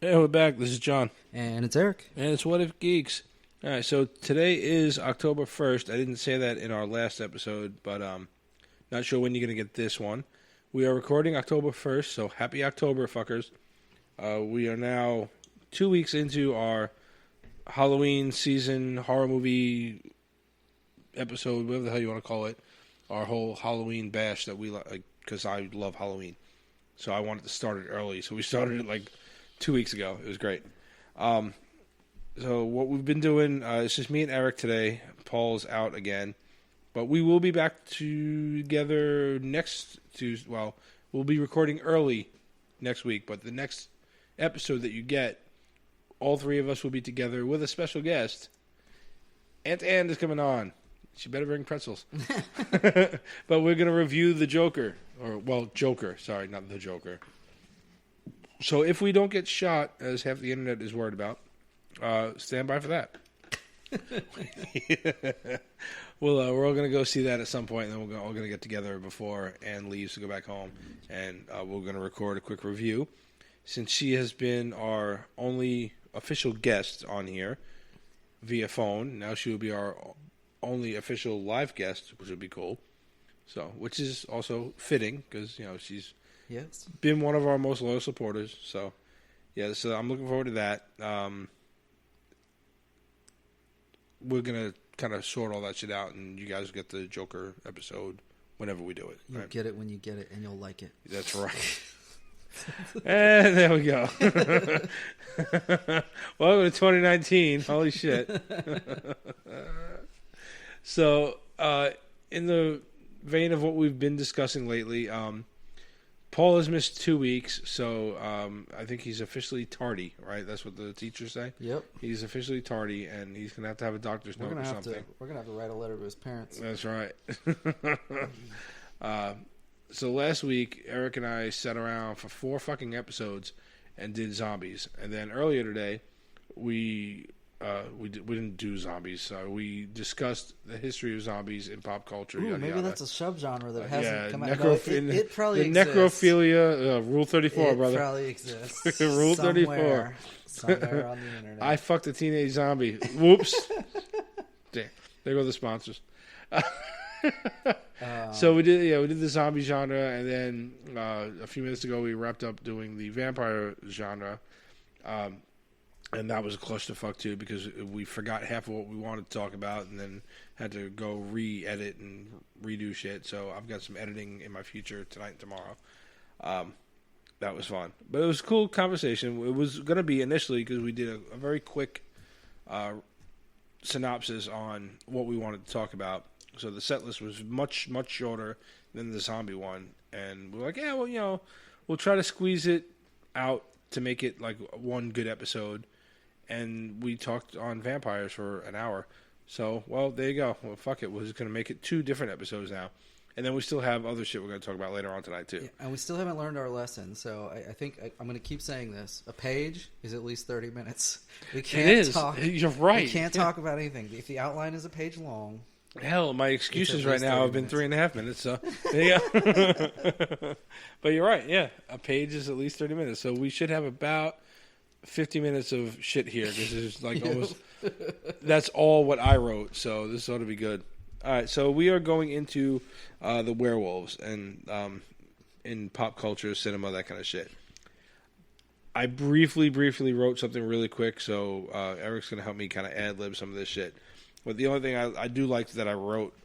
Hey, we're back. This is John. And it's Eric. And it's What If Geeks. All right, so today is October 1st. I didn't say that in our last episode, but not sure when you're going to get this one. We are recording October 1st, so happy October, fuckers. We are now 2 weeks into our Halloween season horror movie episode, whatever the hell you want to call it. Our whole Halloween bash that we like, because I love Halloween. So I wanted to start it early. So we started it like 2 weeks ago. It was great. So what we've been doing, it's just me and Eric today. Paul's out again. But we will be back together next Tuesday. Well, we'll be recording early next week. But the next episode that you get, all three of us will be together with a special guest. Aunt Ann is coming on. She better bring pretzels. But we're going to review The Joker. Joker. Sorry, not The Joker. So if we don't get shot, as half the internet is worried about, stand by for that. Well, we're all going to go see that at some point, and then we're all going to get together before Anne leaves to go back home, and we're going to record a quick review. Since she has been our only official guest on here via phone, now she will be our only official live guest, which would be cool. So, which is also fitting, because, you know, she's been one of our most loyal supporters. So, yeah, so I'm looking forward to that. We're going to kind of sort all that shit out, and you guys get the Joker episode whenever we do it. You'll get it when you get it, and you'll like it. That's right. And there we go. Welcome to 2019. Holy shit. So, in the vein of what we've been discussing lately, Paul has missed 2 weeks, so I think he's officially tardy, right? That's what the teachers say? Yep. He's officially tardy, and he's going to have a doctor's note or something. We're going to have to write a letter to his parents. That's right. So last week, Eric and I sat around for 4 fucking episodes and did zombies. And then earlier today, we didn't do zombies. So we discussed the history of zombies in pop culture. Ooh, maybe that's a subgenre that hasn't come out. It probably exists. Necrophilia, Rule 34, brother. It probably exists. Rule 34. Somewhere on the internet. I fucked a teenage zombie. Whoops. There go the sponsors. So we did the zombie genre, and then a few minutes ago we wrapped up doing the vampire genre, and that was a clusterfuck too, because we forgot half of what we wanted to talk about, and then had to go re-edit and redo shit. So I've got some editing in my future tonight and tomorrow. That was fun, but it was a cool conversation. It was going to be initially, because we did a very quick synopsis on what we wanted to talk about. So the set list was much, much shorter than the zombie one. And we were like, yeah, well, you know, we'll try to squeeze it out to make it like one good episode. And we talked on vampires for an hour. So, well, there you go. Well, fuck it. We're just going to make it 2 different episodes now. And then we still have other shit we're going to talk about later on tonight, too. Yeah, and we still haven't learned our lesson. So I think I'm going to keep saying this. A page is at least 30 minutes. We can't talk. You're right. We can't talk about anything. If the outline is a page long... Hell, my excuses right now have been 3.5 minutes, so there you go. But you're right, yeah. A page is at least 30 minutes, so we should have about 50 minutes of shit here, because it's like almost... That's all what I wrote, so this ought to be good. All right, so we are going into the werewolves, and in pop culture, cinema, that kind of shit. I briefly wrote something really quick, so Eric's going to help me kind of ad-lib some of this shit. But the only thing I do like that I wrote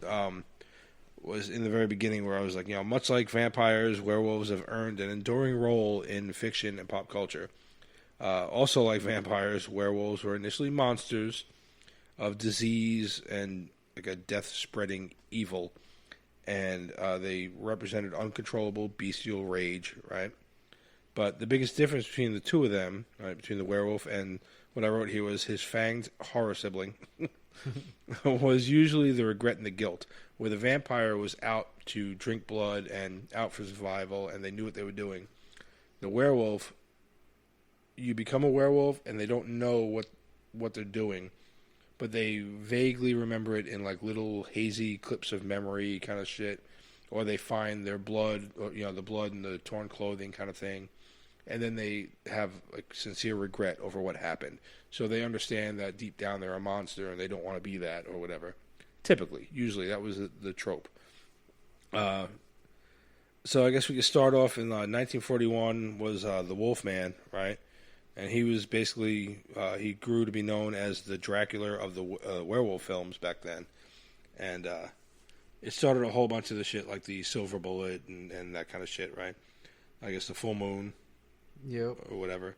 was in the very beginning, where I was like, you know, much like vampires, werewolves have earned an enduring role in fiction and pop culture. Also like vampires, werewolves were initially monsters of disease and like a death-spreading evil. And they represented uncontrollable bestial rage, right? But the biggest difference between the two of them, right, between the werewolf and what I wrote here was his fanged horror sibling, was usually the regret and the guilt, where the vampire was out to drink blood and out for survival, and they knew what they were doing. The werewolf, you become a werewolf, and they don't know what they're doing, but they vaguely remember it in like little hazy clips of memory kind of shit, or they find their blood, or, you know, the blood in the torn clothing kind of thing, and then they have like sincere regret over what happened. So they understand that deep down they're a monster and they don't want to be that or whatever. Usually that was the trope. So I guess we could start off in 1941 was the Wolfman, right? And he was basically, he grew to be known as the Dracula of the werewolf films back then. And it started a whole bunch of the shit like the Silver Bullet and that kind of shit, right? I guess the Full Moon. Yep. Or whatever.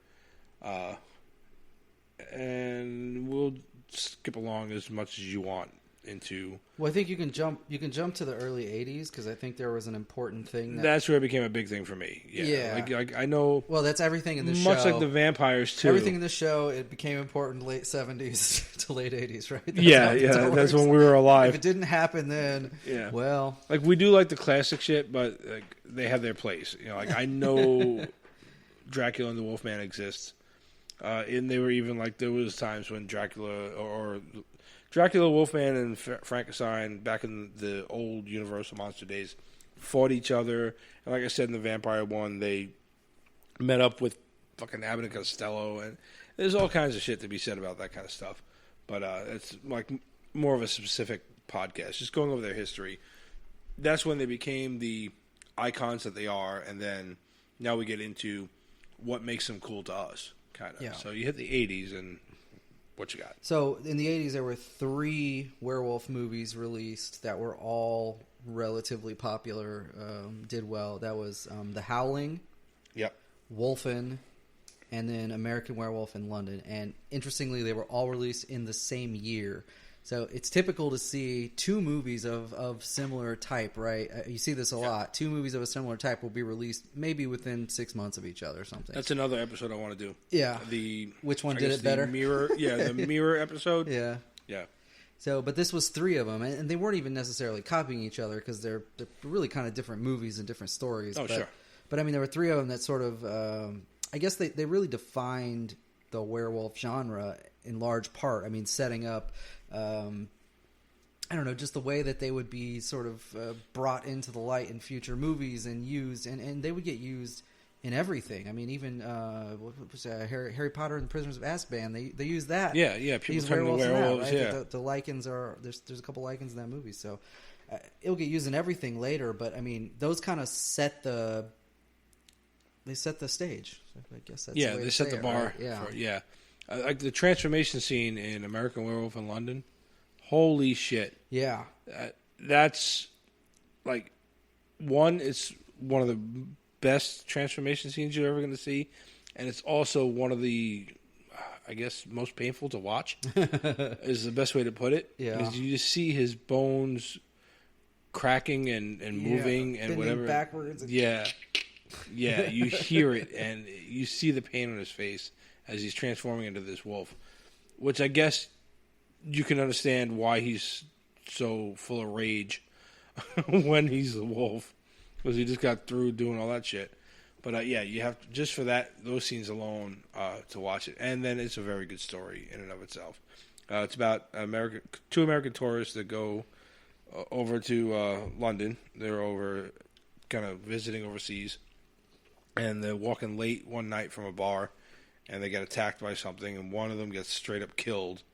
And we'll skip along as much as you want into... Well, I think you can jump to the early 80s because I think there was an important thing. That's where it became a big thing for me. Yeah. Like I know... Well, that's everything in the show. Much like the vampires, too. Everything in the show, it became important late 70s to late 80s, right? That's when we were alive. If it didn't happen then, well... Like, we do like the classic shit, but like, they have their place. You know, like, I know Dracula and the Wolfman exists. And they were even, like, there was times when Dracula or Dracula, Wolfman, and Frankenstein back in the old Universal Monster days fought each other. And like I said in the Vampire one, they met up with fucking Abbott and Costello. And there's all kinds of shit to be said about that kind of stuff. But it's like more of a specific podcast. Just going over their history. That's when they became the icons that they are. And then now we get into what makes them cool to us, kind of. Yeah. So you hit the 80s and... What you got? So in the 80s, there were 3 werewolf movies released that were all relatively popular, did well. That was The Howling, Wolfen, and then American Werewolf in London. And interestingly, they were all released in the same year. So it's typical to see 2 movies of similar type, right? You see this a lot. 2 movies of a similar type will be released maybe within 6 months of each other or something. That's another episode I want to do. Yeah. Which one did it better? The mirror episode. Yeah. Yeah. So, but this was 3 of them, and they weren't even necessarily copying each other because they're really kind of different movies and different stories. Oh, sure. But I mean, there were 3 of them that sort of, I guess they really defined the werewolf genre in large part. I mean, setting up... I don't know, just the way that they would be sort of brought into the light in future movies and used, and they would get used in everything. I mean, even what was Harry Potter and the Prisoners of Azkaban, they use that. Yeah. People turn into werewolves. That, right? The lichens are there's a couple lichens in that movie, so it'll get used in everything later. But I mean, those kind of set the stage. I guess that's they set the bar. Right? Like the transformation scene in American Werewolf in London. Holy shit. Yeah. That's like it's one of the best transformation scenes you're ever going to see, and it's also one of the I guess most painful to watch. Is the best way to put it. Yeah. Because you just see his bones cracking and moving and whatever. Backwards. Yeah. You hear it and you see the pain on his face as he's transforming into this wolf, which I guess you can understand why he's so full of rage when he's the wolf, because he just got through doing all that shit. But you have to, just for those scenes alone to watch it, and then it's a very good story in and of itself. It's about two American tourists that go over to London. They're over kind of visiting overseas, and they're walking late one night from a bar, and they get attacked by something, and one of them gets straight up killed,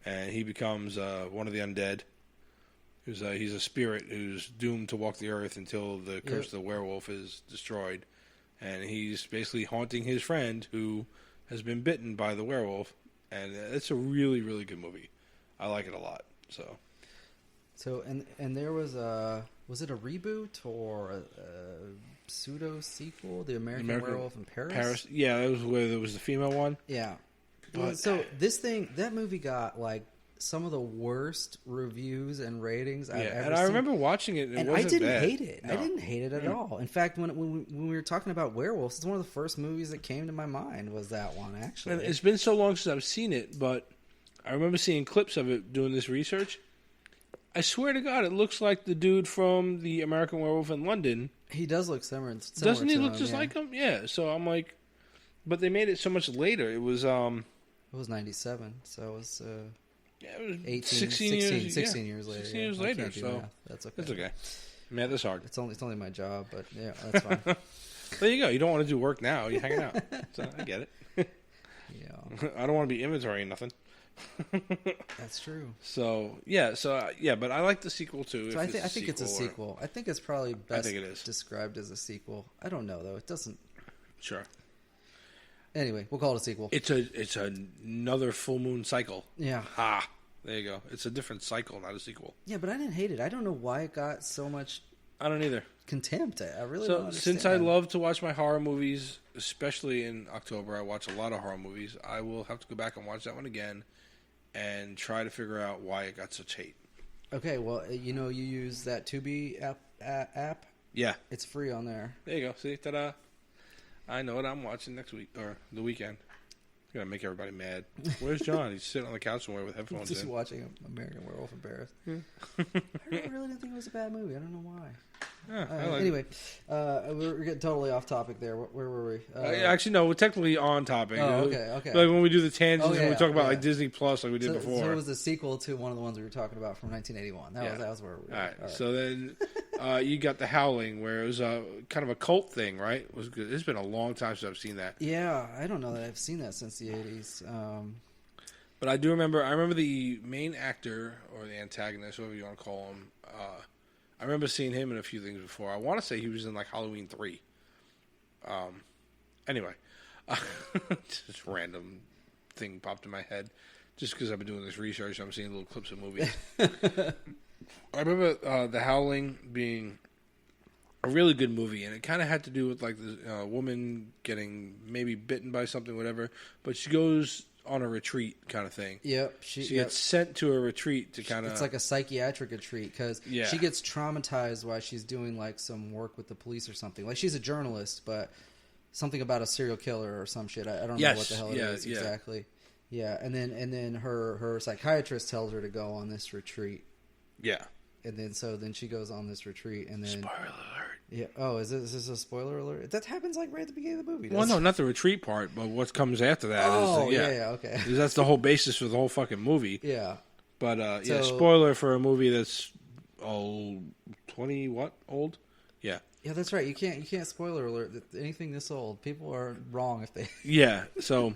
and he becomes one of the undead. He's a spirit who's doomed to walk the earth until the curse of the werewolf is destroyed, and he's basically haunting his friend who has been bitten by the werewolf, and it's a really, really good movie. I like it a lot. So and there was it a reboot or a pseudo sequel, The American Werewolf in Paris? Yeah, that was where there was the female one. Yeah. But, so that movie got like some of the worst reviews and ratings I've ever seen. And I remember watching it, and I didn't bad. hate it. No. I didn't hate it at all. In fact, when we were talking about werewolves, it's one of the first movies that came to my mind was that one, actually. And it's been so long since I've seen it, but I remember seeing clips of it doing this research. I swear to God, it looks like the dude from the American Werewolf in London. He does look similar. Doesn't he look just like him? Yeah. So I'm like, but they made it so much later. It was 97, so it was it was 16 years later. 16 years later, so that's okay. That's okay. Math is hard. It's only my job, but yeah, that's fine. There you go. You don't want to do work now. You're hanging out. So I get it. Yeah. I don't want to be inventorying nothing. That's true. So but I like the sequel too. So I think it's a sequel. I think it's probably best described as a sequel. I don't know though. It doesn't. Sure. Anyway, we'll call it a sequel. It's another full moon cycle. Yeah. Ah, there you go. It's a different cycle, not a sequel. Yeah, but I didn't hate it. I don't know why it got so much. I don't either. Contempt. I really don't understand. Since I love to watch my horror movies, especially in October, I watch a lot of horror movies. I will have to go back and watch that one again and try to figure out why it got such hate. Okay, well, you use that Tubi app. Yeah, it's free on there. There you go. See, ta-da! I know what I'm watching next week or the weekend. I'm gonna make everybody mad. Where's John? He's sitting on the couch somewhere with headphones Just in. watching American Werewolf in Paris. Yeah. I really didn't think it was a bad movie. I don't know why. Yeah, anyway, we're getting totally off topic there. Where were we? Actually, no, we're technically on topic. Oh, okay. Like when we do the tangents and we talk about like Disney Plus, like we did before. So it was a sequel to one of the ones we were talking about from 1981. That was where we were. All right. So then you got The Howling, where it was kind of a cult thing, right? It was good. It's been a long time since I've seen that. Yeah, I don't know that I've seen that since the 80s. But I do remember. I remember the main actor or the antagonist, whatever you want to call him. I remember seeing him in a few things before. I want to say he was in like Halloween 3. Anyway, just random thing popped in my head. Just because I've been doing this research, I'm seeing little clips of movies. I remember The Howling being a really good movie, and it kind of had to do with like this woman getting maybe bitten by something, whatever. But she goes on a retreat kind of thing. Yep. She gets sent to a retreat to kind of... It's like a psychiatric retreat because she gets traumatized while she's doing like some work with the police or something. Like she's a journalist, but something about a serial killer or some shit. I don't know what the hell it is exactly. Yeah, and then her psychiatrist tells her to go on this retreat. Yeah. And then she goes on this retreat, and then... Spoiler alert. Yeah. Oh, is this a spoiler alert? That happens like right at the beginning of the movie. Well, no, not the retreat part, but what comes after that. Okay. Because that's the whole basis for the whole fucking movie. Yeah. But, spoiler for a movie that's, 20 what? Old? Yeah. Yeah, that's right. You can't spoiler alert anything this old. People are wrong if they... Yeah, so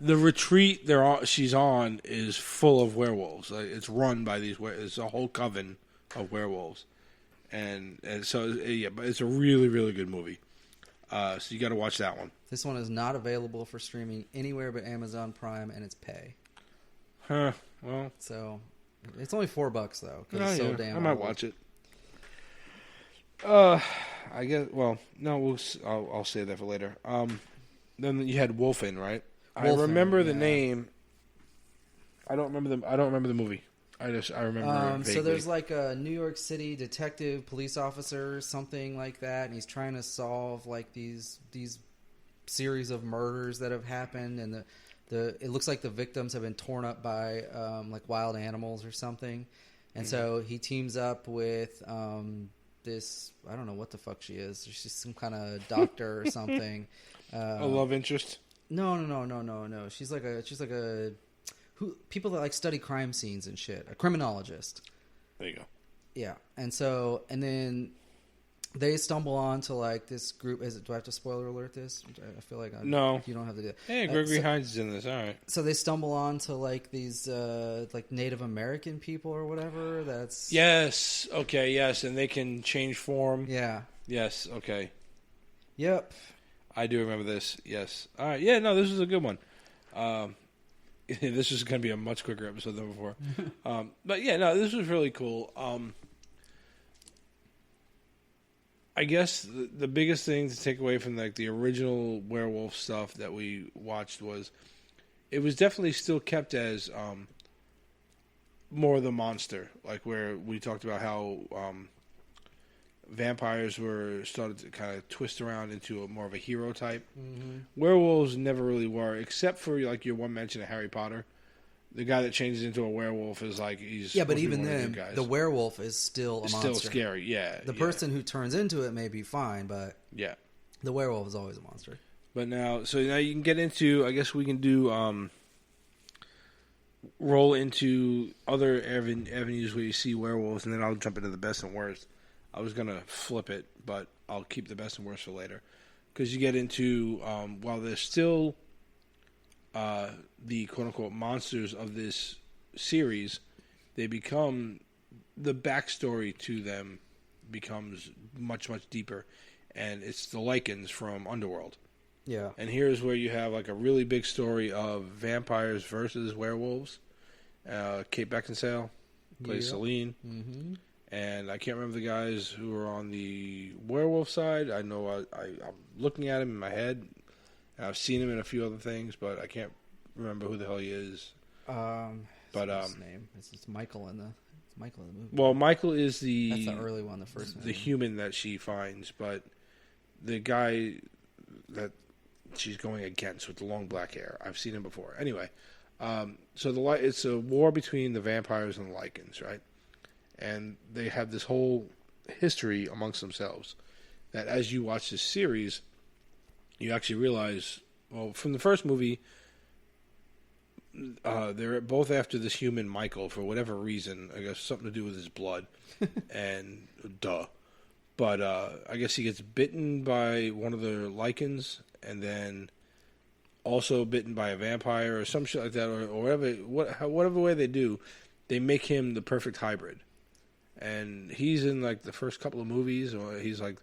the retreat she's on is full of werewolves. Like, it's run by these... It's a whole coven of werewolves. And so, but it's a really, really good movie. So you got to watch that one. This one is not available for streaming anywhere but Amazon Prime, and it's pay. Huh, well... So, it's only $4, though, because it's so damn I might watch it. I guess. Well, no, I'll save that for later. Then you had Wolfen, right? Wolfen, I remember the name. I don't remember the movie. I remember. It so there's like a New York City detective, police officer, something like that, and he's trying to solve like these series of murders that have happened, and it looks like the victims have been torn up by like wild animals or something, and so he teams up with this, I don't know what the fuck she is. She's some kind of doctor or something. A love interest? No. She's like a people that like study crime scenes and shit. A criminologist. There you go. Yeah, and then they stumble on to like this group. Do I have to spoiler alert this? I feel like no, you don't have to do that. Hey, Gregory Hines is in this. All right. So they stumble on to like these like Native American people or whatever. That's yes. Okay. Yes, and they can change form. Yeah. Yes. Okay. Yep. I do remember this. Yes. All right. Yeah. No, this was a good one. This is going to be a much quicker episode than before. But yeah, no, this was really cool. I guess the biggest thing to take away from like the original werewolf stuff that we watched was it was definitely still kept as more the monster, like where we talked about how vampires were started to kind of twist around into more of a hero type. Mm-hmm. Werewolves never really were, except for like your one mention of Harry Potter. The guy that changes into a werewolf is like he's but even then, the werewolf is still a monster. Still scary. Yeah, the person who turns into it may be fine, but the werewolf is always a monster. But now you can get into. I guess we can do roll into other avenues where you see werewolves, and then I'll jump into the best and worst. I was gonna flip it, but I'll keep the best and worst for later. because you get into while they're still the quote unquote monsters of this series, they become the backstory to them becomes much deeper, and it's the Lycans from Underworld. Yeah. And here's where you have like a really big story of vampires versus werewolves. Kate Beckinsale plays Celine. Mm-hmm. And I can't remember the guys who are on the werewolf side. I know I'm looking at him in my head. And I've seen him in a few other things, but I can't remember who the hell he is. But his name. It's Michael in the movie. Well, Michael is that's the early one, the first one. The human that she finds, but the guy that she's going against with the long black hair, I've seen him before. Anyway, so it's a war between the vampires and the Lycans, right? And they have this whole history amongst themselves that as you watch this series, you actually realize, well, from the first movie, they're both after this human Michael for whatever reason. I guess something to do with his blood, and duh. But I guess he gets bitten by one of the Lycans, and then also bitten by a vampire or some shit like that, or whatever way they do, they make him the perfect hybrid. And he's in like the first couple of movies, or he's like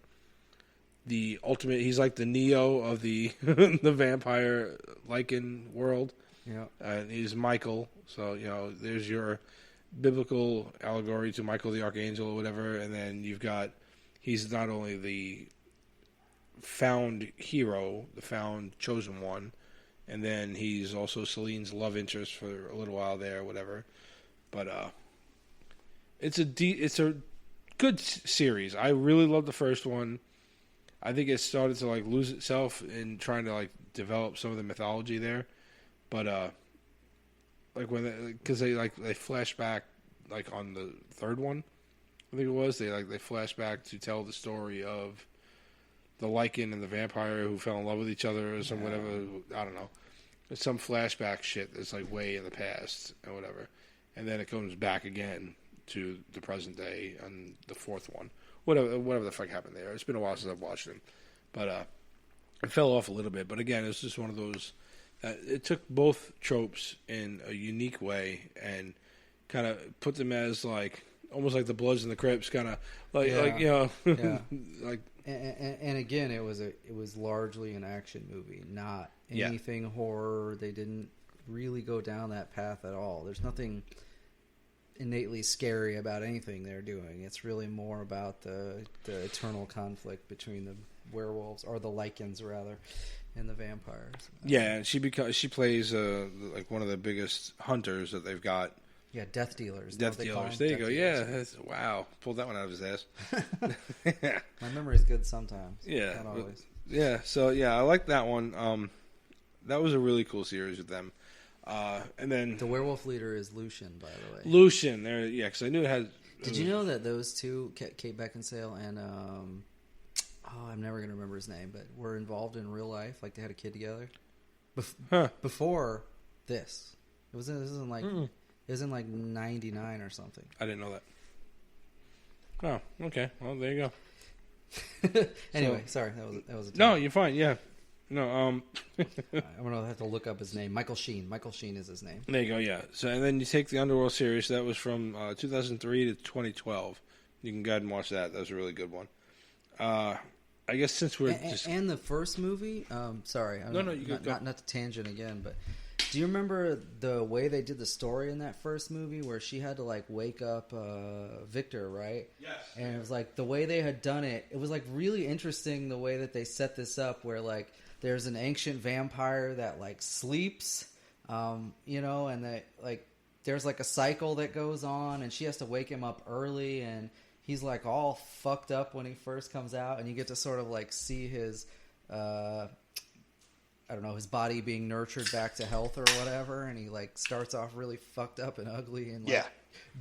the ultimate. He's like the Neo of the the vampire Lycan world. Yeah, and he's Michael. So there's your biblical allegory to Michael the Archangel or whatever. And then you've got he's not only the found hero, the found chosen one, and then he's also Celine's love interest for a little while there, or whatever. But it's a good series. I really love the first one. I think it started to like lose itself in trying to like develop some of the mythology there, but like because they flash back like on the third one, I think it was they flash back to tell the story of the Lycan and the vampire who fell in love with each other or some whatever. I don't know. It's some flashback shit that's like way in the past or whatever, and then it comes back again to the present day on the fourth one. Whatever the fuck happened there. It's been a while since I've watched them, but it fell off a little bit. But again, it's just one of those. It took both tropes in a unique way and kind of put them as like almost like the Bloods and the Crips, kind of like like. And again, it was largely an action movie, not anything horror. They didn't really go down that path at all. There's nothing innately scary about anything they're doing. It's really more about the eternal conflict between the werewolves, or the Lycans rather, and the vampires. Yeah, and she plays like one of the biggest hunters that they've got. Yeah, death dealers. Death dealers. There you go. Yeah, wow, pulled that one out of his ass. My memory's good sometimes. Yeah, not always. Yeah. So yeah, I like that one. That was a really cool series with them. And then the werewolf leader is Lucian, by the way. Lucian, there, yeah, because I knew it had. Did you know that those two, Kate Beckinsale and I'm never gonna remember his name, but were involved in real life, like they had a kid together. Before this, it was in like it was in like '99 or something. I didn't know that. Oh, okay. Well, there you go. Anyway, sorry, that was. No, you're fine. Yeah. No, I'm gonna have to look up his name. Michael Sheen. Michael Sheen is his name. There you go. Yeah. So, and then you take the Underworld series. That was from 2003 to 2012. You can go ahead and watch that. That was a really good one. I guess since we're and the first movie. Sorry. You go. Not to tangent again, but do you remember the way they did the story in that first movie, where she had to like wake up Victor, right? Yes. And it was like the way they had done it. It was like really interesting the way that they set this up, where like. There's an ancient vampire that like sleeps, and that like there's like a cycle that goes on, and she has to wake him up early, and he's like all fucked up when he first comes out, and you get to sort of like see his, his body being nurtured back to health or whatever, and he like starts off really fucked up and ugly and like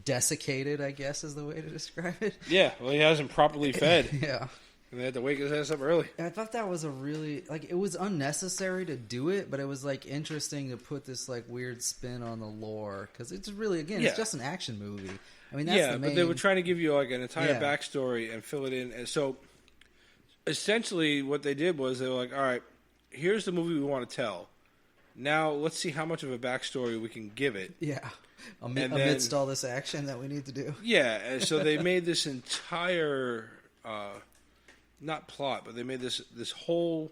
desiccated, I guess is the way to describe it. Yeah, well, he hasn't properly fed. Yeah. And they had to wake his ass up early. I thought that was a really it was unnecessary to do it, but it was like interesting to put this like weird spin on the lore, because it's really it's just an action movie. I mean, that's the main... but they were trying to give you like an entire backstory and fill it in, and so essentially what they did was they were like, all right, here's the movie we want to tell. Now let's see how much of a backstory we can give it. Yeah. Amidst all this action that we need to do. Yeah, so they made this entire, not plot, but they made this whole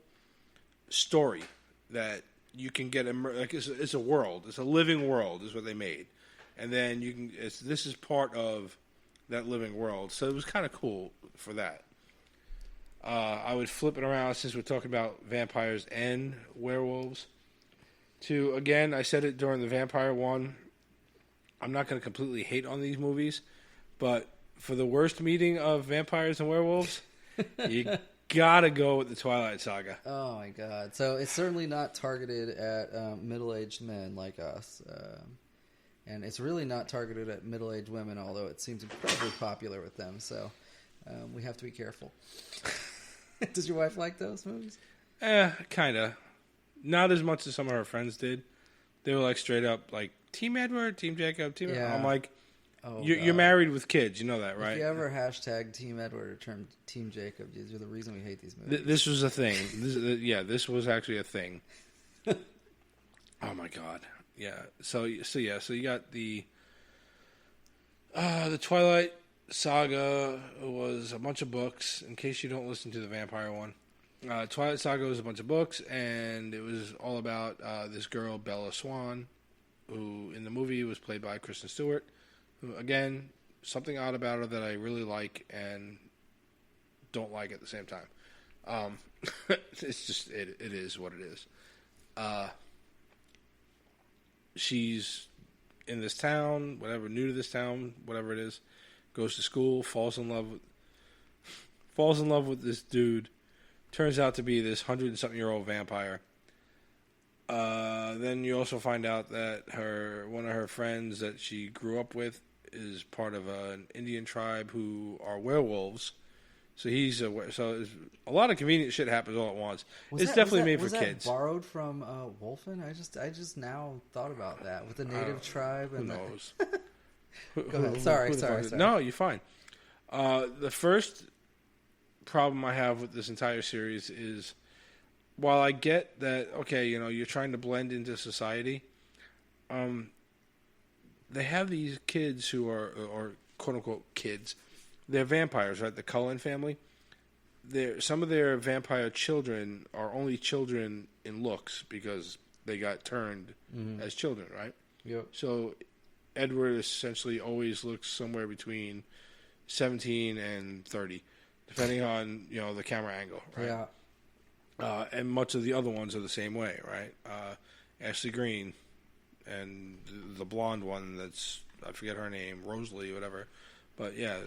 story that you can get, like it's a world. It's a living world is what they made. And then you can, this is part of that living world. So it was kind of cool for that. I would flip it around since we're talking about vampires and werewolves. To, again, I said it during the vampire one. I'm not going to completely hate on these movies, but for the worst meeting of vampires and werewolves, you gotta go with the Twilight Saga. Oh my god! So it's certainly not targeted at middle-aged men like us, and it's really not targeted at middle-aged women, although it seems incredibly popular with them. So we have to be careful. Does your wife like those movies? Kinda. Not as much as some of her friends did. They were like straight up like Team Edward, Team Jacob, Team. Yeah. I'm like, you're married with kids, you know that, right? If you ever hashtag Team Edward or term Team Jacob, you're the reason we hate these movies. This was a thing. This was actually a thing. Oh my god, yeah. So you got the Twilight Saga was a bunch of books. In case you don't listen to the vampire one. Twilight Saga was a bunch of books, and it was all about this girl, Bella Swan, who in the movie was played by Kristen Stewart, who, again, something odd about her that I really like and don't like at the same time. It's just, it is what it is. She's in this town, whatever, new to this town, whatever it is, goes to school, falls in love with this dude. Turns out to be this 100-something-year-old vampire. Then you also find out that one of her friends that she grew up with is part of an Indian tribe who are werewolves. So so a lot of convenient shit happens all at once. It's definitely made for kids. Was that borrowed from Wolfen? I just now thought about that with the native tribe. Who knows? Go ahead. Sorry. No, you're fine. The first problem I have with this entire series is, while I get that, okay, you're trying to blend into society, they have these kids who are, or quote unquote kids, they're vampires, right? The Cullen family. Some of their vampire children are only children in looks because they got turned as children, right? Yep. So Edward essentially always looks somewhere between 17 and 30. Depending on, the camera angle, right? Yeah. And much of the other ones are the same way, right? Ashley Greene and the blonde one I forget her name, Rosalie, whatever. But yeah,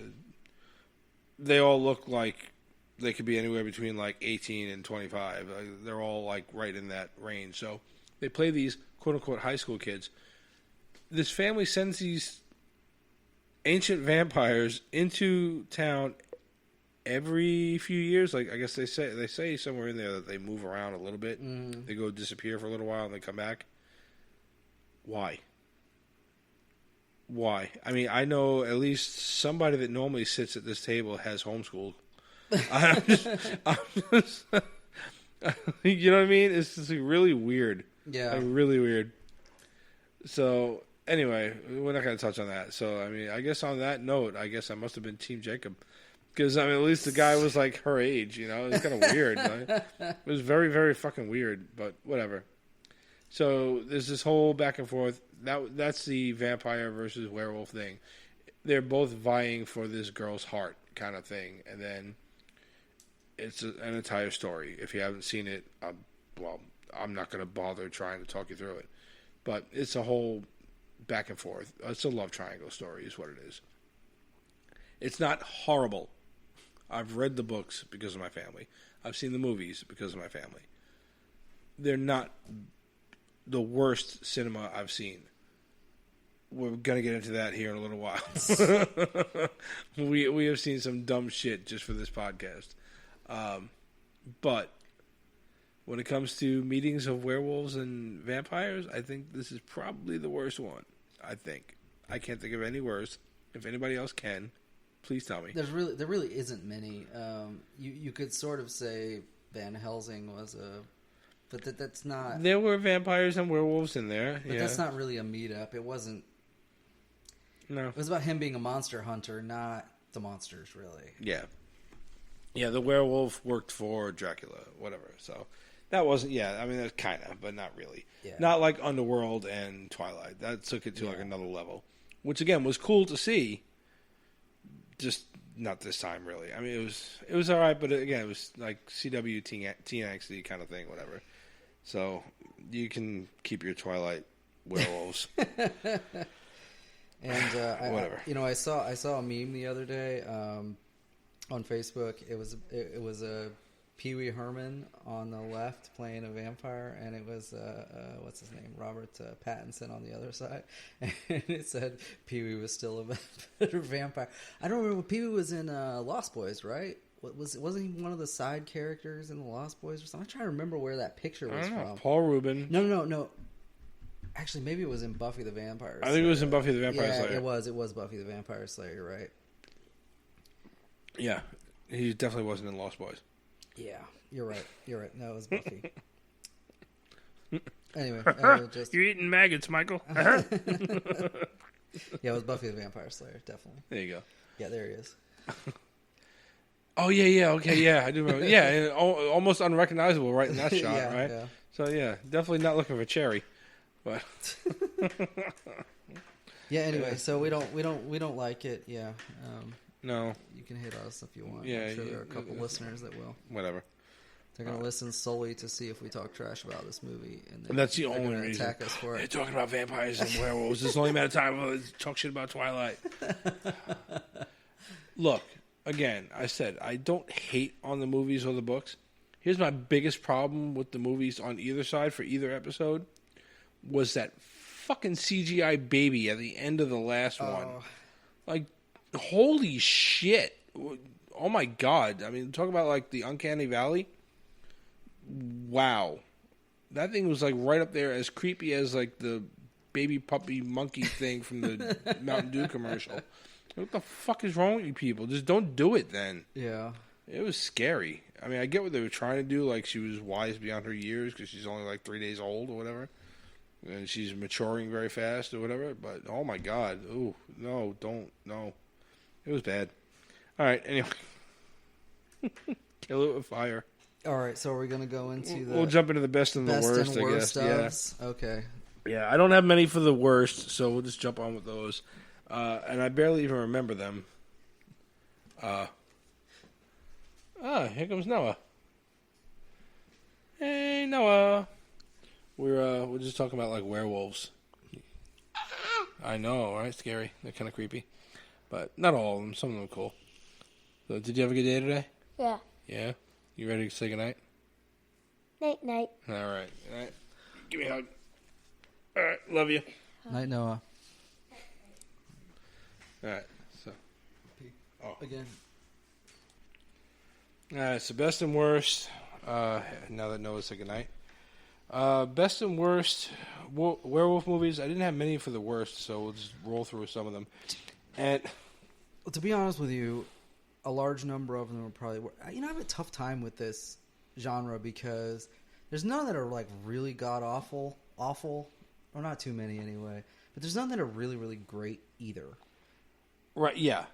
they all look like they could be anywhere between like 18 and 25. They're all like right in that range. So they play these quote-unquote high school kids. This family sends these ancient vampires into town every few years. Like, I guess they say somewhere in there that they move around a little bit. They go disappear for a little while and they come back. Why? I mean, I know at least somebody that normally sits at this table has homeschooled. You know what I mean? It's just really weird. Yeah. Really weird. So, anyway, we're not going to touch on that. So, I mean, I guess on that note, I guess I must have been Team Jacob. Because, I mean, at least the guy was, like, her age, It was kind of weird. Right? It was very, very fucking weird, but whatever. So, there's this whole back and forth. That's the vampire versus werewolf thing. They're both vying for this girl's heart kind of thing. And then it's an entire story. If you haven't seen it, I'm not going to bother trying to talk you through it. But it's a whole back and forth. It's a love triangle story is what it is. It's not horrible. I've read the books because of my family. I've seen the movies because of my family. They're not the worst cinema I've seen. We're going to get into that here in a little while. We have seen some dumb shit just for this podcast. But when it comes to meetings of werewolves and vampires, I think this is probably the worst one. I think. I can't think of any worse. If anybody else can, Please tell me. There really isn't many. You could sort of say Van Helsing was but that's not. There were vampires and werewolves in there, but that's not really a meetup. It wasn't. No, it was about him being a monster hunter, not the monsters, really. Yeah. Yeah, the werewolf worked for Dracula, whatever. So that wasn't. Yeah, I mean, that's kind of, but not really. Yeah. Not like Underworld and Twilight. That took it to like another level, which again was cool to see. Just not this time, really. I mean, it was all right, but again, it was like CW TNXT kind of thing, whatever. So you can keep your Twilight werewolves. And whatever. I saw a meme the other day on Facebook. It was a Pee Wee Herman on the left playing a vampire, and it was what's his name, Robert Pattinson on the other side, and it said Pee Wee was still a better vampire. I don't remember. Pee Wee was in Lost Boys, right? Wasn't he one of the side characters in the Lost Boys or something? I'm trying to remember where that picture was from. Paul Rubin. No. Actually, maybe it was in Buffy the Vampire Slayer. I think it was in Buffy the Vampire Slayer. Yeah, it was Buffy the Vampire Slayer, right? Yeah, he definitely wasn't in Lost Boys. Yeah, you're right. No, it was Buffy. Anyway, You're eating maggots, Michael. Yeah, it was Buffy the Vampire Slayer, definitely. There you go. Yeah, there he is. Oh, yeah, okay, yeah, I do remember. Yeah, almost unrecognizable right in that shot, right? Yeah. So, yeah, definitely not looking for Cherry. But yeah, anyway, so we don't like it, yeah. No. You can hit us if you want. Yeah, I'm sure there are a couple listeners that will. Whatever. They're going to listen solely to see if we talk trash about this movie. And that's the only reason. Attack us for it. They're talking about vampires and werewolves. It's only a matter of time to talk shit about Twilight. Look, again, I said, I don't hate on the movies or the books. Here's my biggest problem with the movies on either side for either episode was that fucking CGI baby at the end of the last one. Like, holy shit. Oh my God. I mean, talk about like the Uncanny Valley. Wow. That thing was like right up there as creepy as like the baby puppy monkey thing from the Mountain Dew commercial. What the fuck is wrong with you people? Just don't do it then. Yeah. It was scary. I mean, I get what they were trying to do. Like, she was wise beyond her years because she's only like 3 days old or whatever. And she's maturing very fast or whatever. But, oh my God. Ooh, no, don't. No. It was bad. All right, anyway. Kill it with fire. All right, so are we going to go into the... We'll jump into the best and the worst, I guess. Ofs? Yeah. Okay. Yeah, I don't have many for the worst, so we'll just jump on with those. And I barely even remember them. Here comes Noah. Hey, Noah. We're just talking about like werewolves. I know, right? Scary. They're kind of creepy, but not all of them. Some of them are cool. So, did you have a good day today? Yeah. Yeah. You ready to say goodnight? Night, night. All right. All right. Give me a hug. All right. Love you. Night, Noah. All right. So. Oh. Again. All right. So best and worst. Now that Noah said goodnight. Best and worst werewolf movies. I didn't have many for the worst, so we'll just roll through some of them. And to be honest with you, a large number of them are probably... I have a tough time with this genre because there's none that are like really god-awful, or not too many anyway, but there's none that are really, really great either. Right, yeah.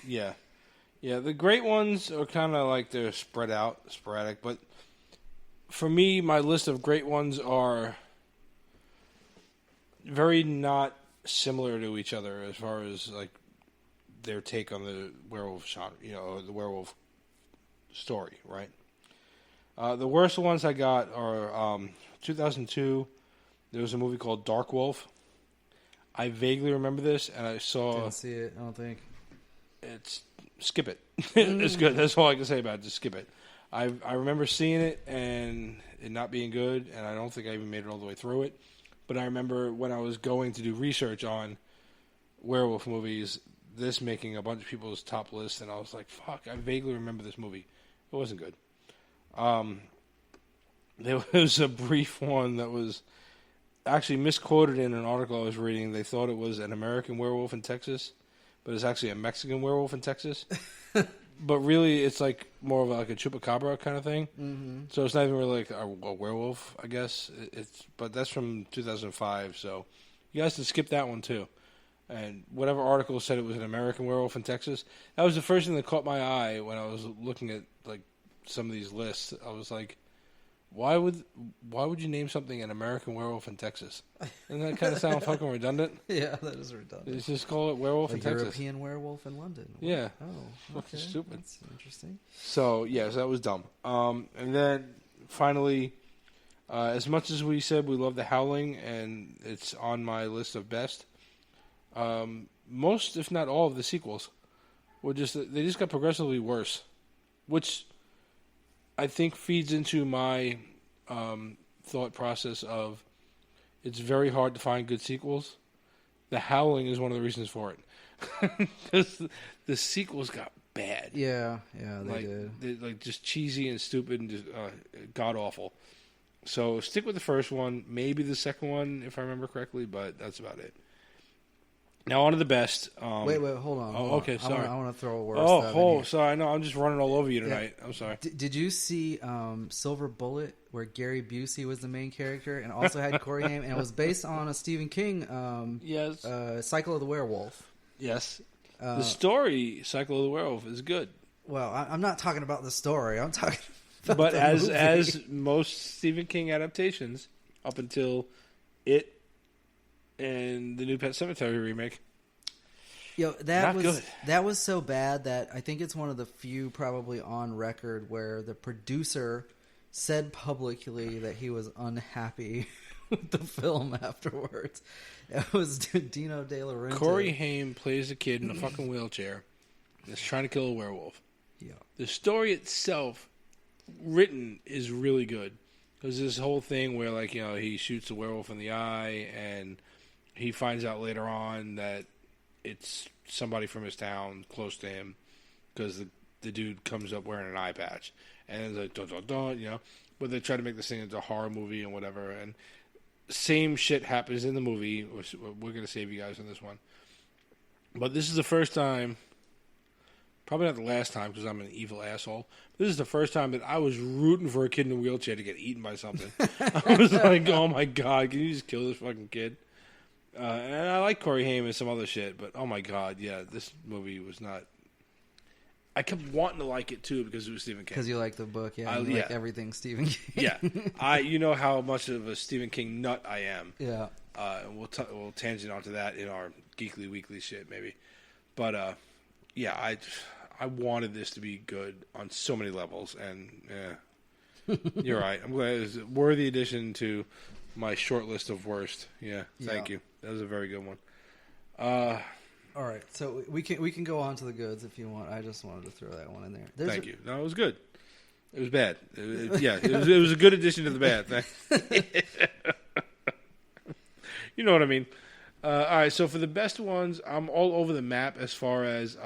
Yeah. Yeah, the great ones are kind of like they're spread out, sporadic, but for me, my list of great ones are very not similar to each other as far as like their take on the werewolf genre, the werewolf story, right? The worst ones I got are 2002. There was a movie called Dark Wolf. I vaguely remember this, and I saw. Didn't see it. I don't think. Skip it. It's good. That's all I can say about it. Just skip it. I remember seeing it and it not being good, and I don't think I even made it all the way through it. But I remember when I was going to do research on werewolf movies, this making a bunch of people's top lists, and I was like, fuck, I vaguely remember this movie. It wasn't good. There was a brief one that was actually misquoted in an article I was reading. They thought it was An American Werewolf in Texas, but it's actually a Mexican werewolf in Texas. But really, it's like more of like a chupacabra kind of thing. Mm-hmm. So it's not even really like a werewolf, I guess. But that's from 2005, so you guys can skip that one too. And whatever article said it was an American werewolf in Texas, that was the first thing that caught my eye when I was looking at like some of these lists. I was like, why would you name something an American werewolf in Texas? Doesn't that kind of sound fucking redundant? Yeah, that is redundant. Let's just call it werewolf in Texas. European werewolf in London. Yeah. Oh, okay. Stupid. That's interesting. So that was dumb. And then finally, as much as we said we love The Howling, and it's on my list of best, most, if not all, of the sequels were just got progressively worse, which I think feeds into my thought process of it's very hard to find good sequels. The Howling is one of the reasons for it. Because the sequels got bad. Yeah, they did. They're just cheesy and stupid and just god-awful. So stick with the first one, maybe the second one, if I remember correctly, but that's about it. Now, on to the best. Wait, hold on. Okay, sorry. I want to throw a worse sorry. No, I'm just running all over you tonight. Yeah. I'm sorry. Did you see Silver Bullet, where Gary Busey was the main character and also had Corey Haim, and it was based on a Stephen King yes. Cycle of the Werewolf? Yes. The story, Cycle of the Werewolf, is good. Well, I'm not talking about the story. I'm talking about but the as movie. most Stephen King adaptations, up until it and the new Pet Sematary remake. That was so bad that I think it's one of the few probably on record where the producer said publicly that he was unhappy with the film afterwards. It was Dino De Laurentiis. Corey Haim plays a kid in a fucking wheelchair that's trying to kill a werewolf. Yeah. The story itself, written, is really good. Because this whole thing where, like, he shoots a werewolf in the eye and he finds out later on that it's somebody from his town close to him because the dude comes up wearing an eye patch. And it's like, dun, dun, dun, But they try to make this thing into a horror movie and whatever. And same shit happens in the movie. We're going to save you guys on this one. But this is the first time, probably not the last time because I'm an evil asshole. This is the first time that I was rooting for a kid in a wheelchair to get eaten by something. I was like, oh my God, can you just kill this fucking kid? And I like Corey Haim and some other shit, but oh my God, yeah, this movie was not. I kept wanting to like it too because it was Stephen King. Because you like the book, yeah. You like everything Stephen King. Yeah, you know how much of a Stephen King nut I am. Yeah. And we'll tangent onto that in our Geekly Weekly shit maybe, but yeah, I wanted this to be good on so many levels, and you're right. I'm glad it was a worthy addition to my short list of worst. Yeah, thank you. That was a very good one. All right, so we can go on to the goods if you want. I just wanted to throw that one in there. Thank you. No, it was good. It was bad. It was a good addition to the bad. You know what I mean. All right, so for the best ones, I'm all over the map as far as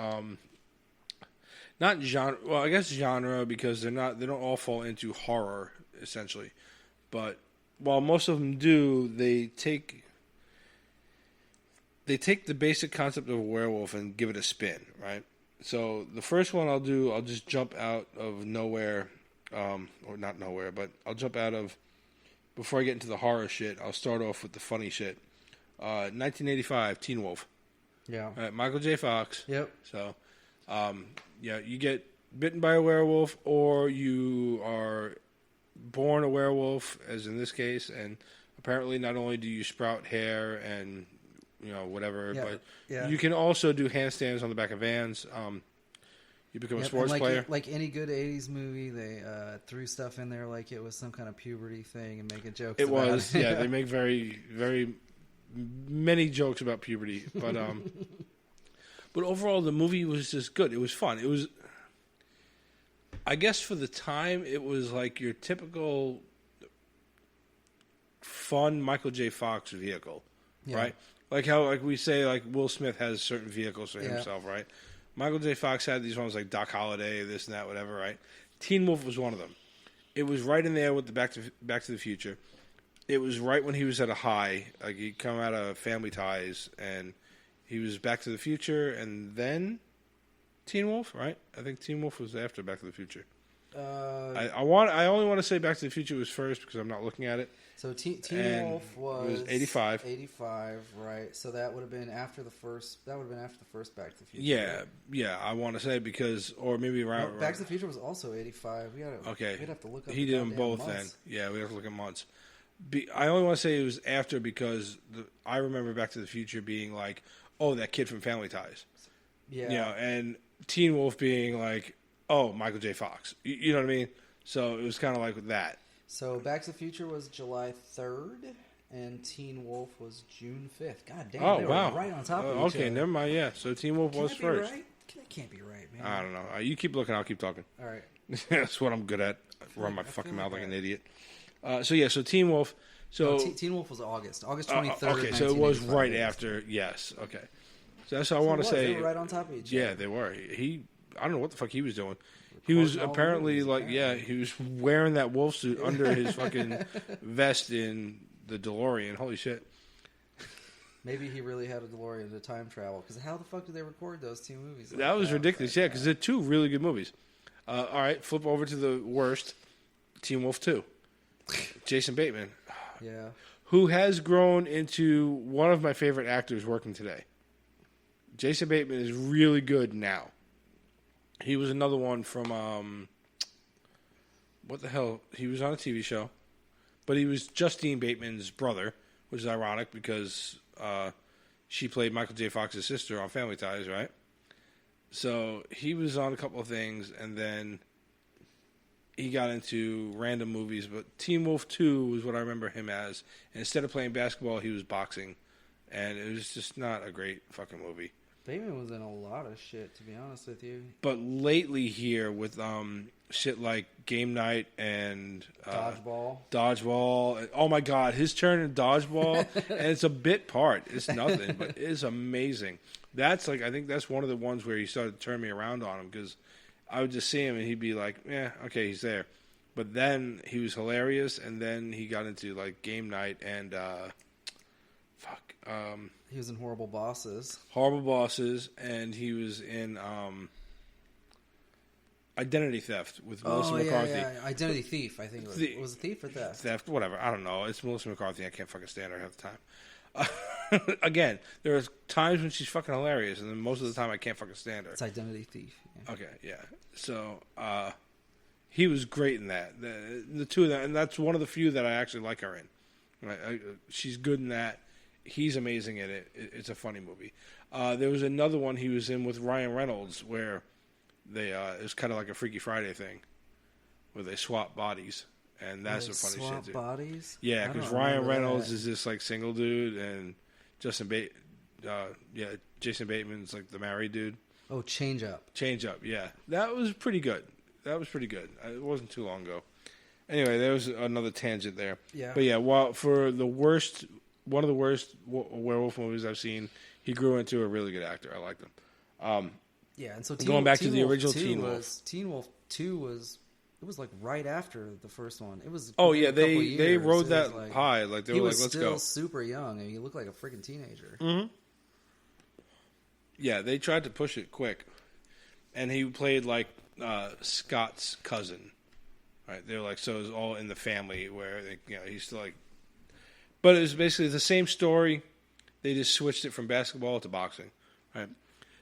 not genre. Well, I guess genre because they don't all fall into horror essentially, but while most of them do, they take the basic concept of a werewolf and give it a spin, right? So the first one I'll just jump out of nowhere, or not nowhere, but I'll jump out of, before I get into the horror shit, I'll start off with the funny shit. 1985, Teen Wolf. Yeah. Michael J. Fox. Yep. So, you get bitten by a werewolf, or you are born a werewolf, as in this case, and apparently not only do you sprout hair and whatever, but you can also do handstands on the back of vans. You become a sports player. Like any good 80s movie, they threw stuff in there like it was some kind of puberty thing and making jokes about it. Yeah, they make very, very many jokes about puberty. But but overall, the movie was just good. It was fun. It was, I guess for the time, it was like your typical fun Michael J. Fox vehicle, right? Like how we say Will Smith has certain vehicles for himself, right? Michael J. Fox had these ones like Doc Holliday, this and that, whatever, right? Teen Wolf was one of them. It was right in there with the Back to the Future. It was right when he was at a high, like he'd come out of Family Ties, and He was Back to the Future and then Teen Wolf, right? I think Teen Wolf was after Back to the Future. I only want to say Back to the Future was first because I'm not looking at it. So Teen Wolf was 85. 85, right? So that would have been after the first. That would have been after the first Back to the Future. Yeah, right? Yeah. I want to say because, or maybe around. No, Back to the Future was also 85. Okay. We'd have to look up. He did them both months. then. Yeah, we have to look at months. I only want to say it was after because I remember Back to the Future being like, oh, that kid from Family Ties. Yeah. You know, and Teen Wolf being like, oh, Michael J. Fox. You know what I mean? So it was kind of like that. So Back to the Future was July 3rd, and Teen Wolf was June 5th. God damn, oh, they wow. were right on top of each other. Okay, never mind, yeah. So Teen Wolf was first. Right? That can't be right, man. I don't know. You keep looking, I'll keep talking. All right. That's what I'm good at. Run my fucking mouth like an idiot. So Teen Wolf. So no, Teen Wolf was August 23rd. Okay, so it was right after. Yes, okay. So that's what I want to say. They were right on top of each other. Yeah, they were. I don't know what the fuck he was doing. He was apparently he was wearing that wolf suit under his fucking vest in the DeLorean. Holy shit. Maybe he really had a DeLorean to time travel. Because how the fuck did they record those two movies? That was ridiculous, yeah, because they're two really good movies. All right, flip over to the worst, Teen Wolf 2. Jason Bateman. Yeah. Who has grown into one of my favorite actors working today. Jason Bateman is really good now. He was another one from, what the hell? He was on a TV show, but he was Justine Bateman's brother, which is ironic because she played Michael J. Fox's sister on Family Ties, right? So he was on a couple of things, and then he got into random movies, but Teen Wolf 2 was what I remember him as. And instead of playing basketball, he was boxing, and it was just not a great fucking movie. Bateman was in a lot of shit, to be honest with you. But lately here with shit like Game Night and Dodgeball. Oh my God, his turn in Dodgeball, and it's a bit part. It's nothing, but it's amazing. That's I think that's one of the ones where he started to turn me around on him because I would just see him and he'd be like, yeah, okay, he's there. But then he was hilarious, and then he got into Game Night and he was in Horrible Bosses. Horrible Bosses, and he was in Identity Theft with Melissa McCarthy. Yeah. Identity Thief, I think it was. Was it Thief or Theft? Theft, whatever. I don't know. It's Melissa McCarthy. I can't fucking stand her half the time. Again, there are times when she's fucking hilarious, and then most of the time I can't fucking stand her. It's Identity Thief. Yeah. Okay, yeah. So he was great in that. The two of them, and that's one of the few that I actually like her in. Right? She's good in that. He's amazing in it. It's a funny movie. There was another one he was in with Ryan Reynolds where it was kind of like a Freaky Friday thing where they swap bodies, and that's a funny shit too. Swap bodies? Yeah, because Ryan Reynolds is this single dude, and Jason Bateman's the married dude. Oh, Change Up, yeah. That was pretty good. It wasn't too long ago. Anyway, there was another tangent there. Yeah. But yeah, for one of the worst werewolf movies I've seen, he grew into a really good actor. I liked him. Yeah, and so going back to the original Teen Wolf. Teen Wolf 2 was right after the first one. It was they rode that high. They were let's go. He was still super young, and he looked like a freaking teenager. Mm-hmm. Yeah, they tried to push it quick, and he played Scott's cousin. Right, they were so it was all in the family where he's still but it was basically the same story. They just switched it from basketball to boxing. Right.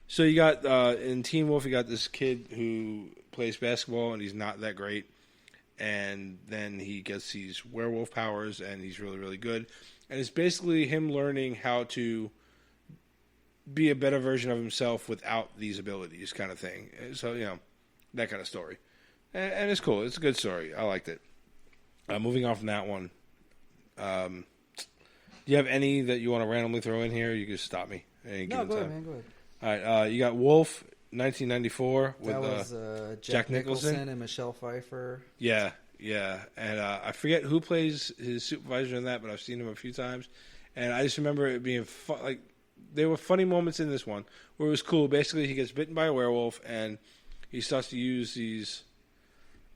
So you got in Teen Wolf, you got this kid who plays basketball and he's not that great, and then he gets these werewolf powers and he's really, really good. And it's basically him learning how to be a better version of himself without these abilities, kind of thing. So that kind of story, and it's cool. It's a good story. I liked it. Moving on from that one. Do you have any that you want to randomly throw in here? You can stop me. No, go ahead, man. Go ahead. All right. You got Wolf, 1994 with that was Jack Nicholson and Michelle Pfeiffer. Yeah. And I forget who plays his supervisor in that, but I've seen him a few times. And I just remember it being fun. There were funny moments in this one where it was cool. Basically, he gets bitten by a werewolf, and he starts to use these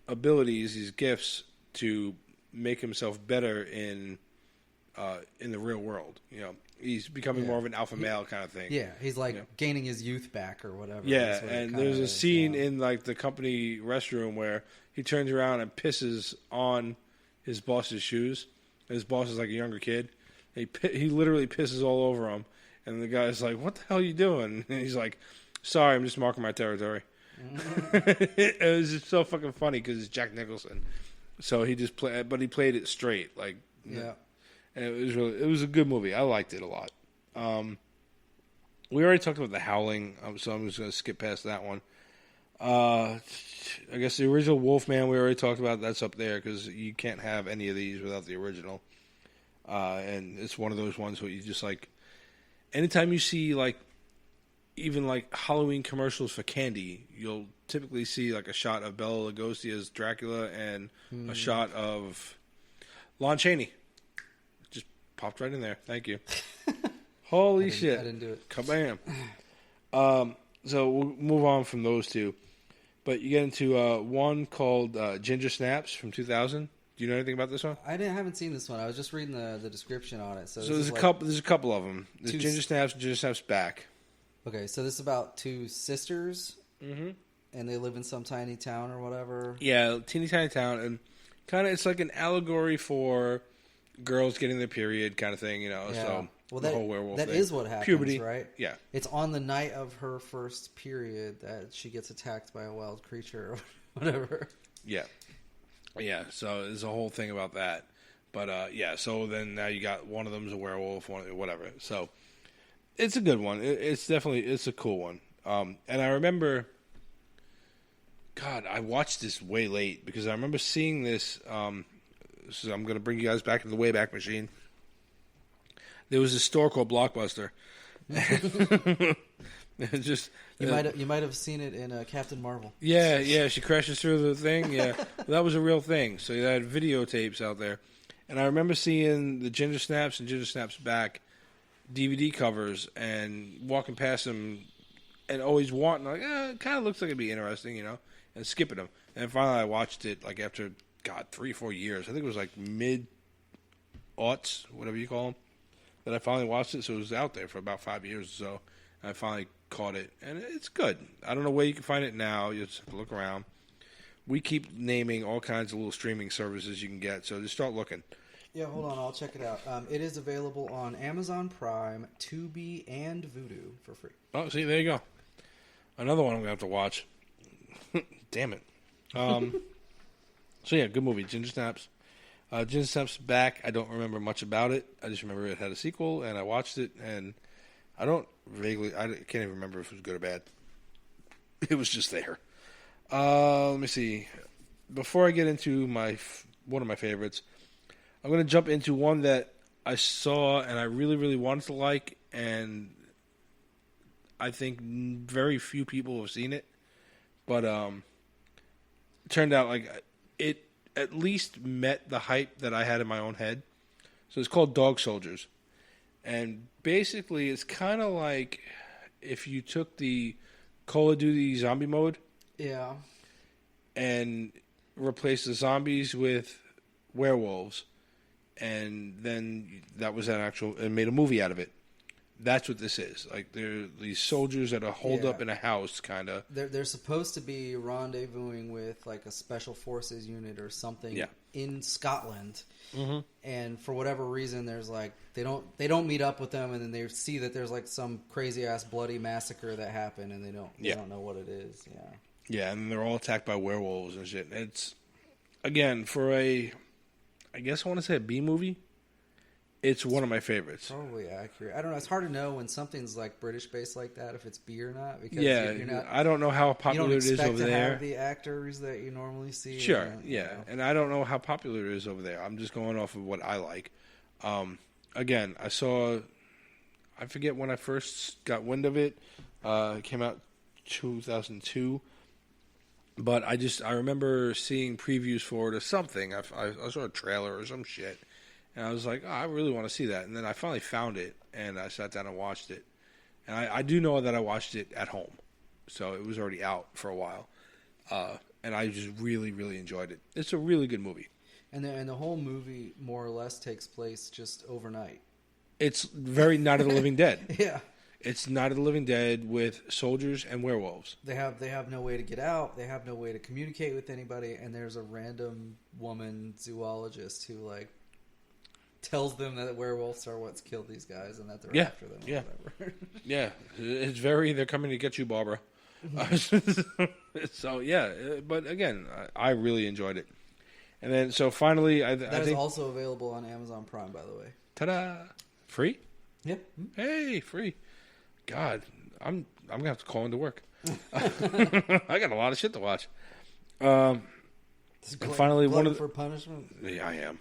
abilities, these gifts, to make himself better in the real world. he's becoming more of an alpha male kind of thing. Yeah, he's like gaining his youth back or whatever. Yeah, and there's a scene in like the company restroom where he turns around and pisses on his boss's shoes. And his boss is like a younger kid. He literally pisses all over him, and the guy's like, "What the hell are you doing?" And he's like, "Sorry, I'm just marking my territory." It was just so fucking funny because it's Jack Nicholson. So he just played, but he played it straight, like and it was a good movie. I liked it a lot. We already talked about The Howling, so I'm just going to skip past that one. I guess the original Wolfman we already talked about. That's up there because you can't have any of these without the original. And it's one of those ones where you just like, anytime you see like, even like Halloween commercials for candy, you'll typically see like a shot of Bela Lugosi as Dracula and a shot of Lon Chaney. Just popped right in there. Thank you. Holy shit. I didn't do it. Kabam. So we'll move on from those two. But you get into one called Ginger Snaps from 2000. Do you know anything about this one? I haven't seen this one. I was just reading the description on it. So there's a couple of them. There's Ginger Snaps and Ginger Snaps Back. Okay, so this is about two sisters, and they live in some tiny town or whatever. Yeah, teeny tiny town, and kind of it's like an allegory for girls getting their period kind of thing, you know. Yeah. So the whole werewolf thing. That is what happens, puberty, right? Yeah. It's on the night of her first period that she gets attacked by a wild creature or whatever. Yeah. Yeah, so there's a whole thing about that. But, yeah, so then now you got one of them's a werewolf, whatever. So it's a good one. It's a cool one. And I remember, God, I watched this way late because I remember seeing this. So I'm going to bring you guys back to the Wayback Machine. There was a store called Blockbuster. Just you might have seen it in Captain Marvel. Yeah. She crashes through the thing. Yeah, well, that was a real thing. So you had videotapes out there, and I remember seeing the Ginger Snaps and Ginger Snaps Back DVD covers and walking past them, and always wanting like, it kind of looks like it'd be interesting, you know, and skipping them. And finally, I watched it like after 3-4 years. I think it was like mid-aughts, whatever you call them, that I finally watched it. So it was out there for about 5 years or so. I finally caught it, and it's good. I don't know where you can find it now. You just have to look around. We keep naming all kinds of little streaming services you can get, so just start looking. Yeah, hold on. I'll check it out. It is available on Amazon Prime, Tubi, and Vudu for free. Oh, see, there you go. Another one I'm going to have to watch. Damn it. So, yeah, good movie. Ginger Snaps. Ginger Snaps Back, I don't remember much about it. I just remember it had a sequel, and I watched it, and I can't even remember if it was good or bad. It was just there. Let me see. Before I get into one of my favorites, I'm going to jump into one that I saw and I really, really wanted to like, and I think very few people have seen it. But it turned out like it at least met the hype that I had in my own head. So it's called Dog Soldiers. And basically it's kind of like if you took the Call of Duty zombie mode and replaced the zombies with werewolves, and then that was and made a movie out of it. That's what this is. Like, they're these soldiers that are holed up in a house, kind of. They're supposed to be rendezvousing with like a special forces unit or something in Scotland, and for whatever reason, there's like they don't meet up with them, and then they see that there's like some crazy ass bloody massacre that happened, and they don't know what it is. Yeah, and they're all attacked by werewolves and shit. It's again for I guess I want to say a B movie. It's one of my favorites. Probably accurate. I don't know. It's hard to know when something's like British based like that if it's B or not. Because you're not, I don't know how popular it is over there. You don't expect to have the actors that you normally see. Sure, and I don't know how popular it is over there. I'm just going off of what I like. Again, I forget when I first got wind of it. It came out 2002. But I remember seeing previews for it or something. I saw a trailer or some shit. And I was like, I really want to see that. And then I finally found it, and I sat down and watched it. And I do know that I watched it at home. So it was already out for a while. And I just really, really enjoyed it. It's a really good movie. And the whole movie, more or less, takes place just overnight. It's very Night of the Living Dead. Yeah. It's Night of the Living Dead with soldiers and werewolves. They have no way to get out. They have no way to communicate with anybody. And there's a random woman zoologist who like tells them that werewolves are what's killed these guys and that they're after them. Yeah, whatever. Yeah. It's very. They're coming to get you, Barbara. So yeah, but again, I really enjoyed it. And then so finally, I That is think also available on Amazon Prime, by the way. ta-da, free. Yeah. Hey, free. God, I'm gonna have to call into work. I got a lot of shit to watch. And finally, one of the, for punishment. Yeah, I am.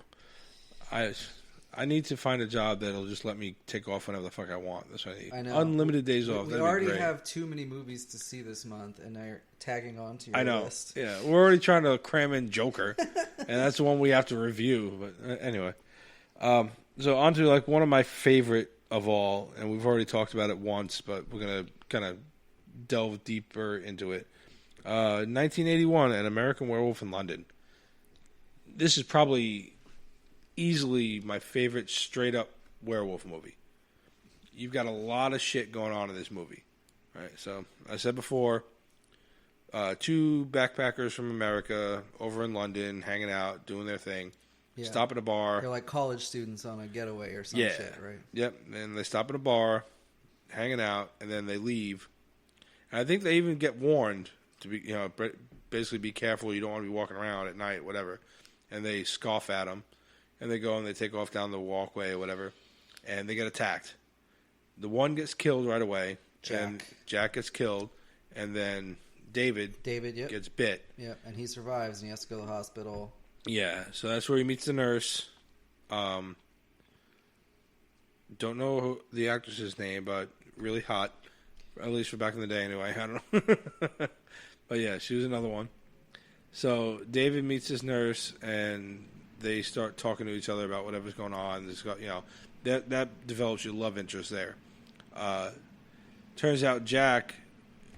I need to find a job that'll just let me take off whenever the fuck I want. That's what I need. I know. Unlimited days off. We already have too many movies to see this month, and they're tagging on to your list. Yeah, we're already trying to cram in Joker, and that's the one we have to review. But anyway, so on to like one of my favorite of all, and we've already talked about it once, but we're gonna kind of delve deeper into it. 1981, An American Werewolf in London. This is probably easily my favorite straight up werewolf movie. You've got a lot of shit going on in this movie. All right, so I said before, two backpackers from America over in London hanging out, doing their thing. Yeah. Stop at a bar. They're like college students on a getaway or some shit, right? Yep. And they stop at a bar, hanging out, and then they leave. And I think they even get warned to be, basically be careful. You don't want to be walking around at night, whatever. And they scoff at them. And they go and they take off down the walkway or whatever. And they get attacked. The one gets killed right away. And Jack gets killed. And then David yep. gets bit. Yeah, and he survives and he has to go to the hospital. Yeah, so that's where he meets the nurse. Don't know the actress's name, but really hot. At least for back in the day anyway. I don't know. But yeah, she was another one. So David meets his nurse and they start talking to each other about whatever's going on. That develops your love interest there. Turns out Jack,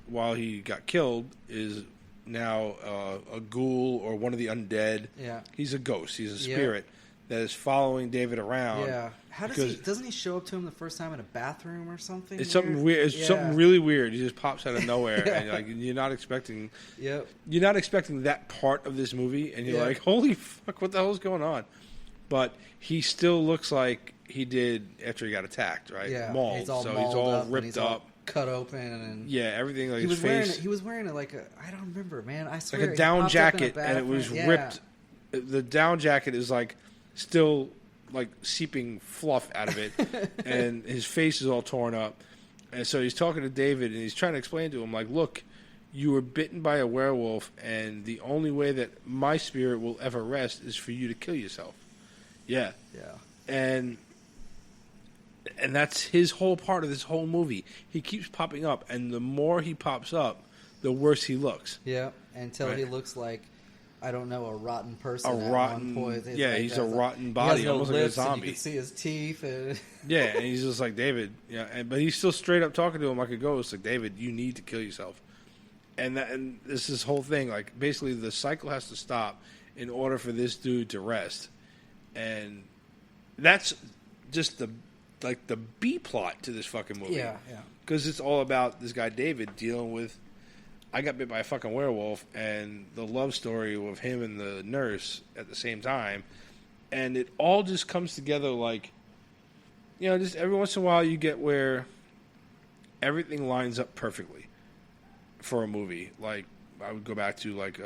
while he got killed, is now a ghoul or one of the undead. Yeah, he's a ghost. He's a spirit that is following David around. Yeah, how does he? Doesn't he show up to him the first time in a bathroom or something? It's something weird. It's something really weird. He just pops out of nowhere, and you're not expecting. Yep. You're not expecting that part of this movie, and you're like, "Holy fuck, what the hell's going on?" But he still looks like he did after he got attacked, right? Yeah, mauled. He's all ripped up, cut open, and everything like he his was face. he was wearing it like I don't remember, man. I swear, like a down jacket, and it was ripped. The down jacket is like still like seeping fluff out of it, and his face is all torn up. And so he's talking to David, and he's trying to explain to him, like, look, you were bitten by a werewolf, and the only way that my spirit will ever rest is for you to kill yourself. Yeah. Yeah. And that's his whole part of this whole movie. He keeps popping up, and the more he pops up, the worse he looks. Yeah, until he looks like, I don't know, a rotten person. A rotten, one point. He's a rotten body, almost like a zombie. You can see his teeth. And yeah, and he's just like, David. Yeah, but he's still straight up talking to him like a ghost. Like, David, you need to kill yourself. And this whole thing, like, basically the cycle has to stop in order for this dude to rest. And that's just the B plot to this fucking movie. Yeah. Because it's all about this guy David dealing with, I got bit by a fucking werewolf, and the love story of him and the nurse at the same time. And it all just comes together like, just every once in a while you get where everything lines up perfectly for a movie. Like, I would go back to, like,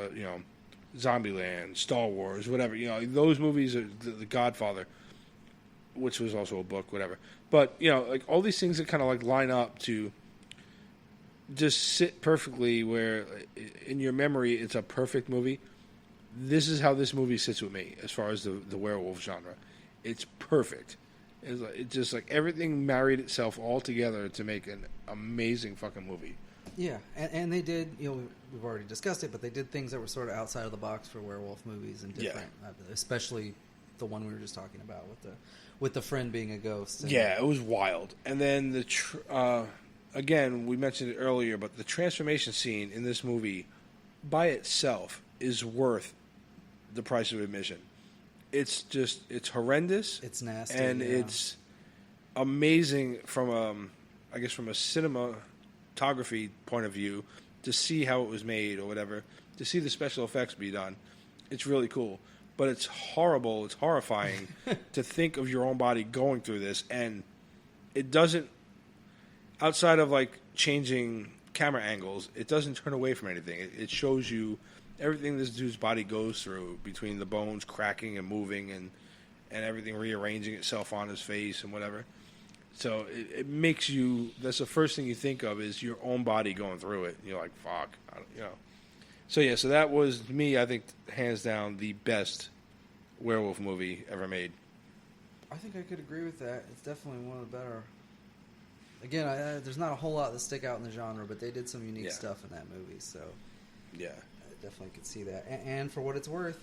Zombieland, Star Wars, whatever. Those movies are The Godfather, which was also a book, whatever. But, like, all these things that kind of, like, line up to just sit perfectly where in your memory it's a perfect movie. This is how this movie sits with me as far as the werewolf genre. It's perfect. It's just like everything married itself all together to make an amazing fucking movie. Yeah, and they did, we've already discussed it, but they did things that were sort of outside of the box for werewolf movies and different, especially the one we were just talking about with the friend being a ghost. Yeah, it was wild. And then again, we mentioned it earlier, but the transformation scene in this movie by itself is worth the price of admission. It's horrendous. It's nasty. And amazing from I guess from a cinematography point of view to see how it was made or whatever, to see the special effects be done. It's really cool. But it's horrible, it's horrifying to think of your own body going through this, and it doesn't, outside of like changing camera angles, it doesn't turn away from anything. It shows you everything this dude's body goes through, between the bones cracking and moving and everything rearranging itself on his face and whatever. So it makes you, that's the first thing you think of is your own body going through it. And you're like, fuck, you know. So yeah, so that was, me, I think, hands down, the best werewolf movie ever made. I think I could agree with that. It's definitely one of the better. Again, there's not a whole lot that stick out in the genre, but they did some unique stuff in that movie, so yeah, I definitely could see that. And for what it's worth,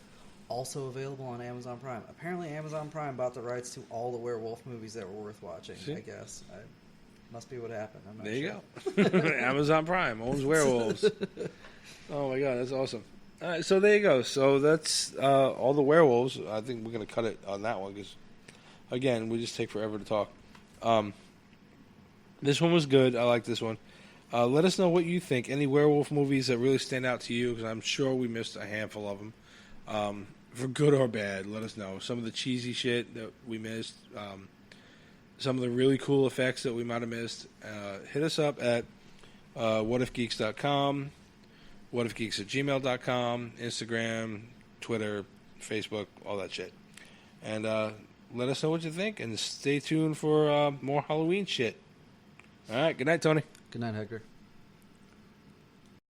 also available on Amazon Prime. Apparently, Amazon Prime bought the rights to all the werewolf movies that were worth watching. See? I guess must be what happened. I'm not there sure. You go. Amazon Prime owns werewolves. Oh my god, that's awesome. All right, so there you go. So that's all the werewolves. I think we're gonna cut it on that one because, again, we just take forever to talk. This one was good. I like this one. Let us know what you think. Any werewolf movies that really stand out to you? Because I'm sure we missed a handful of them. For good or bad, let us know. Some of the cheesy shit that we missed. Some of the really cool effects that we might have missed. Hit us up at whatifgeeks.com, whatifgeeks@gmail.com, Instagram, Twitter, Facebook, all that shit. And let us know what you think. And stay tuned for more Halloween shit. All right. Good night, Tony. Good night, Hector.